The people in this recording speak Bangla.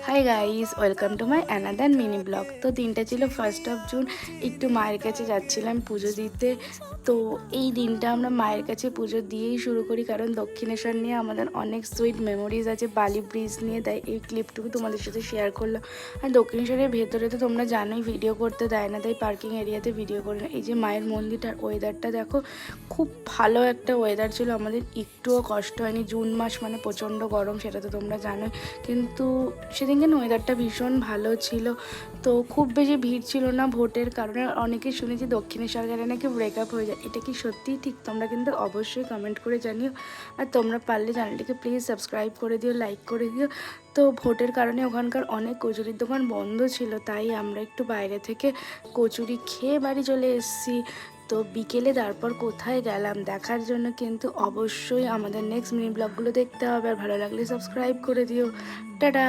Hi guys, welcome to my another mini blog. তো দিনটা ছিল 1 জুন। একটু মায়ের কাছে যাচ্ছিলাম পুজো দিতে। তো এই দিনটা আমরা মায়ের কাছে পুজো দিয়েই শুরু করি, কারণ দক্ষিণেশ্বর নিয়ে আমাদের অনেক সুইট মেমোরিজ আছে, বালি ব্রিজ নিয়ে। তাই এই ক্লিপটুকু তোমাদের সাথে শেয়ার করলাম। আর দক্ষিণেশ্বরের ভেতরে তো তোমরা জানোই ভিডিও করতে দেয় না, তাই পার্কিং এরিয়াতে ভিডিও করি না। এই যে মায়ের মন্দিরটার ওয়েদারটা দেখো, খুব ভালো একটা ওয়েদার ছিল, আমাদের একটুও কষ্ট হয়নি। জুন মাস মানে প্রচণ্ড গরম, সেটা তো তোমরা জানোই। কিন্তু সেদিনকে ওয়েদারটা ভীষণ ভালো ছিল। তো খুব বেশি ভিড় ছিল না ভোটের কারণে। অনেকে শুনেছি দক্ষিণেশ্বর গেলে নাকি ব্রেকআপ হয়ে যায়, এটা কি সত্যিই ঠিক? তোমরা কিন্তু অবশ্যই কমেন্ট করে জানিও। আর তোমরা পারলে চ্যানেলটিকে প্লিজ সাবস্ক্রাইব করে দিও, লাইক করে দিও। তো ভোটের কারণে ওখানকার অনেক কচুরির দোকান বন্ধ ছিল, তাই আমরা একটু বাইরে থেকে কচুরি খেয়ে বাড়ি চলে এসেছি। তো বিকেলে তারপর কোথায় গেলাম দেখার জন্য কিন্তু অবশ্যই আমাদের নেক্সট মিনি ব্লগগুলো দেখতে হবে। আর ভালো লাগলে সাবস্ক্রাইব করে দিও। টাটা।